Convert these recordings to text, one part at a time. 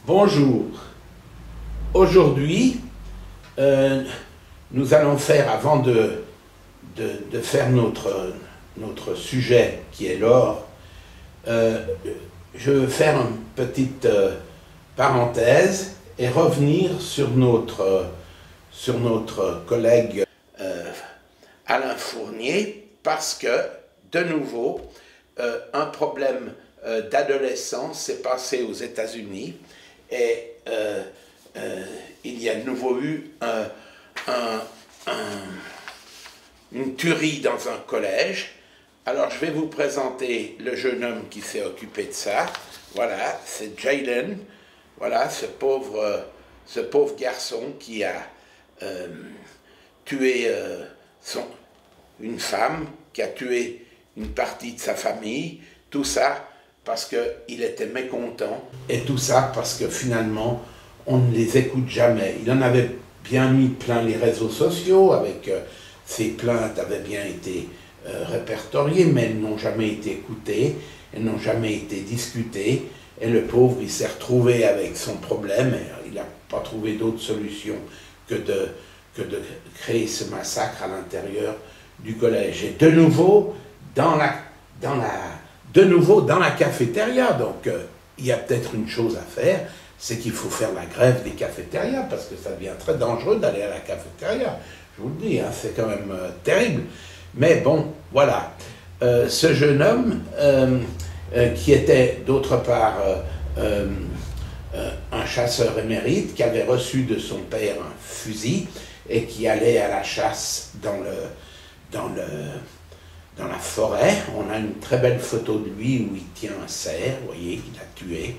Bonjour. Aujourd'hui, nous allons faire, avant de faire notre sujet qui est l'or, je veux faire une petite parenthèse et revenir sur notre collègue Alain Fournier, parce que, de nouveau, un problème d'adolescence s'est passé aux États-Unis et il y a de nouveau eu une tuerie dans un collège. Alors je vais vous présenter le jeune homme qui s'est occupé de ça. Voilà, c'est Jaylen. Voilà, ce pauvre garçon qui a tué une femme, qui a tué une partie de sa famille, tout ça parce qu'il était mécontent, et tout ça parce que finalement, on ne les écoute jamais. Il en avait bien mis plein les réseaux sociaux, avec ses plaintes avaient bien été répertoriées, mais elles n'ont jamais été écoutées, elles n'ont jamais été discutées, et le pauvre, il s'est retrouvé avec son problème, et il n'a pas trouvé d'autre solution que de créer ce massacre à l'intérieur du collège. Et de nouveau, dans la cafétéria. Donc, il y a peut-être une chose à faire, c'est qu'il faut faire la grève des cafétérias, parce que ça devient très dangereux d'aller à la cafétéria. Je vous le dis, hein, c'est quand même terrible. Mais bon, voilà. Ce jeune homme, qui était d'autre part un chasseur émérite, qui avait reçu de son père un fusil, et qui allait à la chasse dans la forêt. On a une très belle photo de lui où il tient un cerf, vous voyez, qu'il a tué,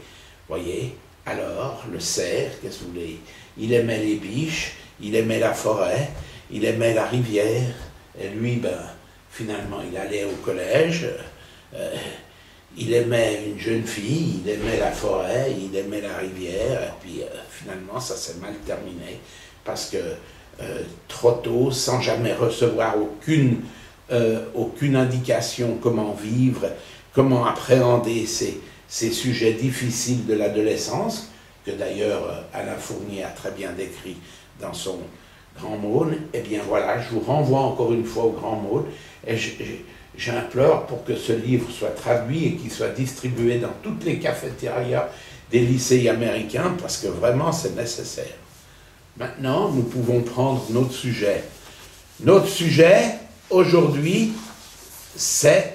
voyez. Alors, le cerf, qu'est-ce que vous voulez? Il aimait les biches, il aimait la forêt, il aimait la rivière, et lui, ben, finalement, il allait au collège, il aimait une jeune fille, il aimait la forêt, il aimait la rivière, et puis finalement, ça s'est mal terminé, parce que trop tôt, sans jamais recevoir aucune indication comment vivre, comment appréhender ces sujets difficiles de l'adolescence, que d'ailleurs Alain Fournier a très bien décrit dans son Grand Maune. Eh bien voilà, je vous renvoie encore une fois au Grand Maune, et j'implore pour que ce livre soit traduit et qu'il soit distribué dans toutes les cafétérias des lycées américains, parce que vraiment c'est nécessaire. Maintenant, nous pouvons prendre notre sujet. Notre sujet, aujourd'hui, c'est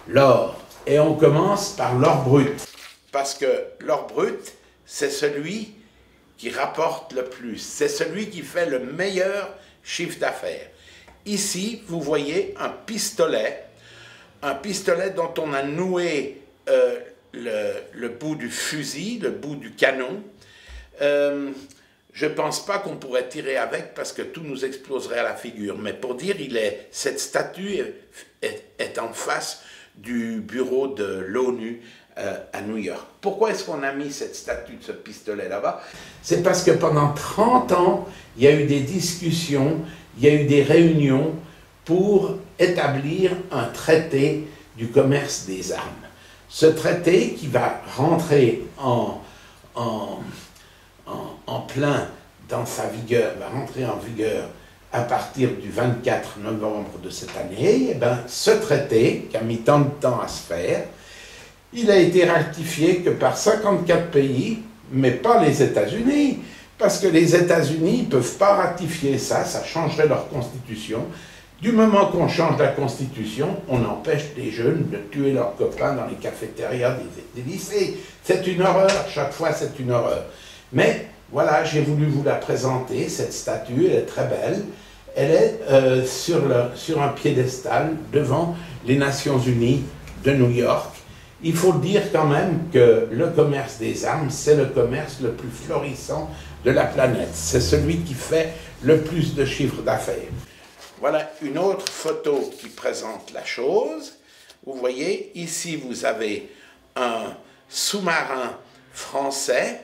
l'or. Et on commence par l'or brut. Parce que l'or brut, c'est celui qui rapporte le plus. C'est celui qui fait le meilleur chiffre d'affaires. Ici, vous voyez un pistolet dont on a noué le bout du fusil, le bout du canon. Je ne pense pas qu'on pourrait tirer avec parce que tout nous exploserait à la figure. Mais pour dire, cette statue est en face du bureau de l'ONU à New York. Pourquoi est-ce qu'on a mis cette statue de ce pistolet là-bas? C'est parce que pendant 30 ans, il y a eu des discussions, il y a eu des réunions pour établir un traité du commerce des armes. Ce traité qui va rentrer en plein dans sa vigueur, va rentrer en vigueur à partir du 24 novembre de cette année, et bien, ce traité, qui a mis tant de temps à se faire, il a été ratifié que par 54 pays, mais pas les États-Unis, parce que les États-Unis ne peuvent pas ratifier ça, ça changerait leur constitution. Du moment qu'on change la constitution, on empêche les jeunes de tuer leurs copains dans les cafétérias des lycées. C'est une horreur, chaque fois c'est une horreur. Mais voilà, j'ai voulu vous la présenter, cette statue, elle est très belle. Elle est sur un piédestal devant les Nations Unies de New York. Il faut dire quand même que le commerce des armes, c'est le commerce le plus florissant de la planète. C'est celui qui fait le plus de chiffre d'affaires. Voilà une autre photo qui présente la chose. Vous voyez, ici vous avez un sous-marin français.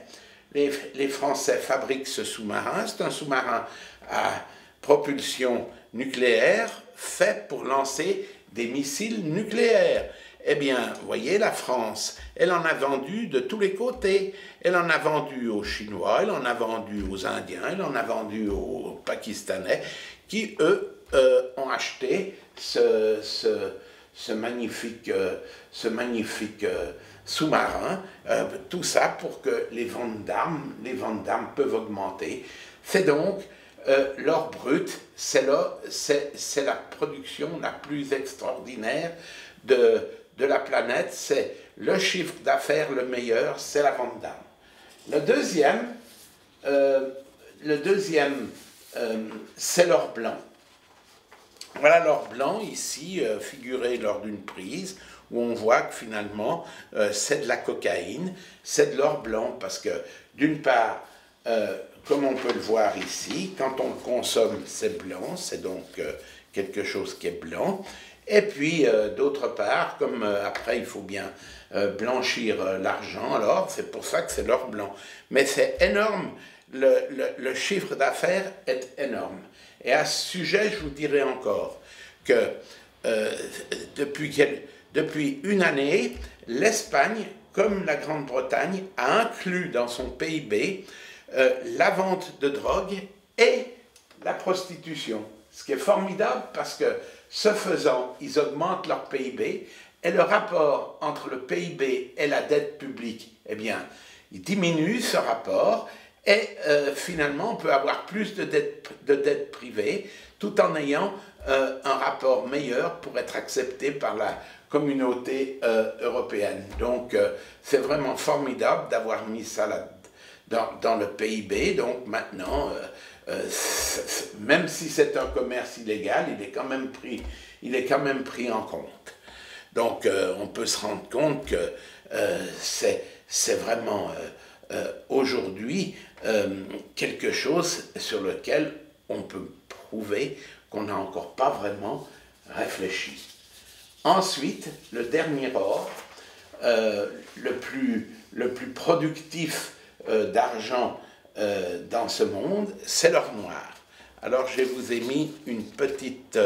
Les Français fabriquent ce sous-marin. C'est un sous-marin à propulsion nucléaire fait pour lancer des missiles nucléaires. Eh bien, vous voyez, la France, elle en a vendu de tous les côtés. Elle en a vendu aux Chinois, elle en a vendu aux Indiens, elle en a vendu aux Pakistanais, qui, eux, ont acheté ce magnifique sous-marin, tout ça pour que les ventes d'armes peuvent augmenter. C'est donc l'or brut, c'est la production la plus extraordinaire de la planète, c'est le chiffre d'affaires le meilleur, c'est la vente d'armes. Le deuxième, c'est l'or blanc. Voilà l'or blanc ici, figuré lors d'une prise, où on voit que finalement, c'est de la cocaïne, c'est de l'or blanc, parce que d'une part, comme on peut le voir ici, quand on le consomme, c'est blanc, c'est donc quelque chose qui est blanc. Et puis, d'autre part, comme après, il faut bien blanchir l'argent, alors c'est pour ça que c'est l'or blanc. Mais c'est énorme, le chiffre d'affaires est énorme. Et à ce sujet, je vous dirais encore que depuis une année, l'Espagne, comme la Grande-Bretagne, a inclus dans son PIB la vente de drogue et la prostitution. Ce qui est formidable parce que, ce faisant, ils augmentent leur PIB et le rapport entre le PIB et la dette publique, eh bien, il diminue ce rapport et finalement, on peut avoir plus de dettes privées tout en ayant un rapport meilleur pour être accepté par la communauté européenne. Donc, c'est vraiment formidable d'avoir mis ça dans le PIB. Donc, maintenant, même si c'est un commerce illégal, il est quand même pris en compte. Donc, on peut se rendre compte que c'est vraiment aujourd'hui quelque chose sur lequel on peut prouver qu'on n'a encore pas vraiment réfléchi. Ensuite, le dernier or, le plus productif d'argent dans ce monde, c'est l'or noir. Alors, je vous ai mis une petite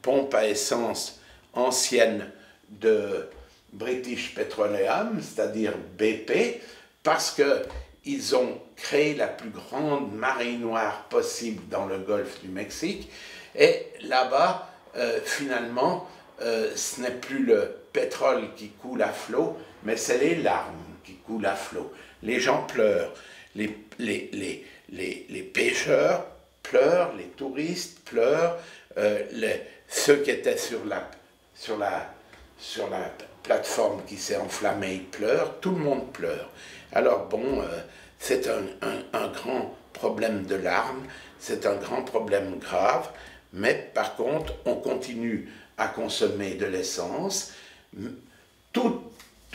pompe à essence ancienne de British Petroleum, c'est-à-dire BP, parce qu'ils ont créé la plus grande marée noire possible dans le golfe du Mexique. Et là-bas, finalement, ce n'est plus le pétrole qui coule à flot, mais c'est les larmes qui coulent à flot. Les gens pleurent, les pêcheurs pleurent, les touristes pleurent, ceux qui étaient sur la plateforme qui s'est enflammée, ils pleurent, tout le monde pleure. Alors bon, c'est un grand problème de larmes, c'est un grand problème grave, mais par contre, on continue à consommer de l'essence, tout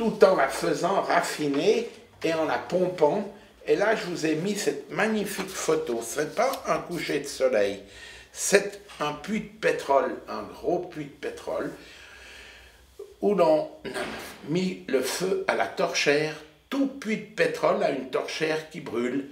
en la faisant raffiner et en la pompant. Et là, je vous ai mis cette magnifique photo. Ce n'est pas un coucher de soleil, c'est un puits de pétrole, un gros puits de pétrole, où l'on a mis le feu à la torchère. Tout puits de pétrole a une torchère qui brûle.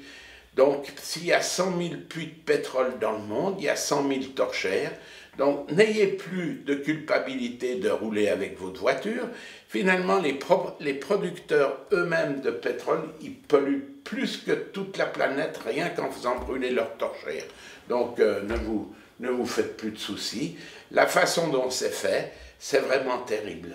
Donc, s'il y a 100 000 puits de pétrole dans le monde, il y a 100 000 torchères. Donc, n'ayez plus de culpabilité de rouler avec votre voiture. Finalement, les producteurs eux-mêmes de pétrole, ils polluent plus que toute la planète, rien qu'en faisant brûler leurs torchères. Donc, ne vous faites plus de soucis. La façon dont c'est fait, c'est vraiment terrible.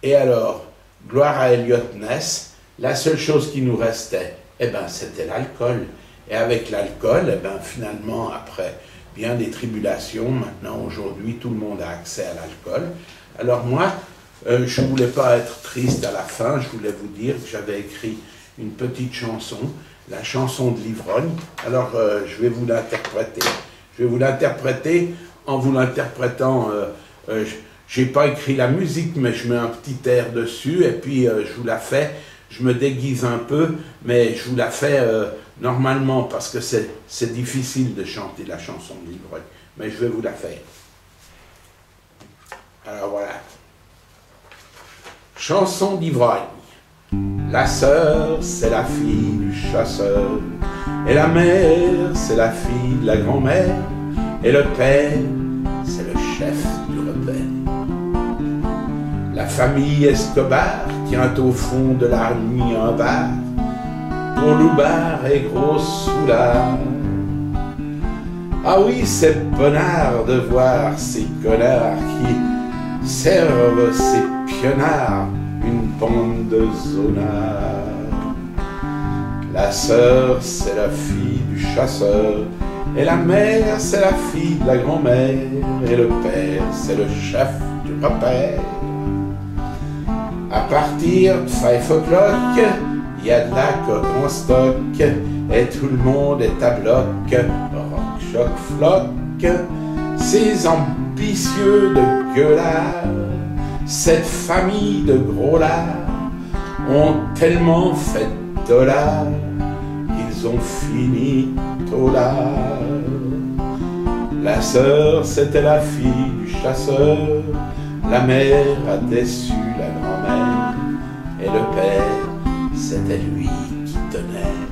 Et alors, gloire à Elliot Ness, la seule chose qui nous restait, eh ben, c'était l'alcool. Et avec l'alcool, eh ben, finalement, après bien des tribulations, maintenant, aujourd'hui, tout le monde a accès à l'alcool. Alors moi, je ne voulais pas être triste à la fin, je voulais vous dire que j'avais écrit une petite chanson, la chanson de l'ivrogne. Alors, je vais vous l'interpréter. Je vais vous l'interpréter en vous l'interprétant. Je n'ai pas écrit la musique, mais je mets un petit air dessus, et puis je vous la fais. Je me déguise un peu, mais je vous la fais normalement, parce que c'est difficile de chanter la chanson de l'ivrogne. Mais je vais vous la faire. Alors voilà. Chanson d'ivrogne. La sœur, c'est la fille du chasseur, et la mère, c'est la fille de la grand-mère, et le père, c'est le chef du rebelle. La famille Escobar tient au fond de la nuit un bar, dont Loubar est gros soulard. Ah oui, c'est bonnard de voir ces connards qui servent ces pionards une bande de zonards. La sœur, c'est la fille du chasseur, et la mère, c'est la fille de la grand-mère, et le père, c'est le chef du repère. À partir de 5 o'clock, y a de la coque en stock, et tout le monde est à bloc, rock, choc, floc. Ces ambitieux de gueulards, cette famille de gros lards, ont tellement fait de dollars qu'ils ont fini tôt là. La sœur, c'était la fille du chasseur, la mère a déçu la grand-mère, et le père, c'était lui qui tenait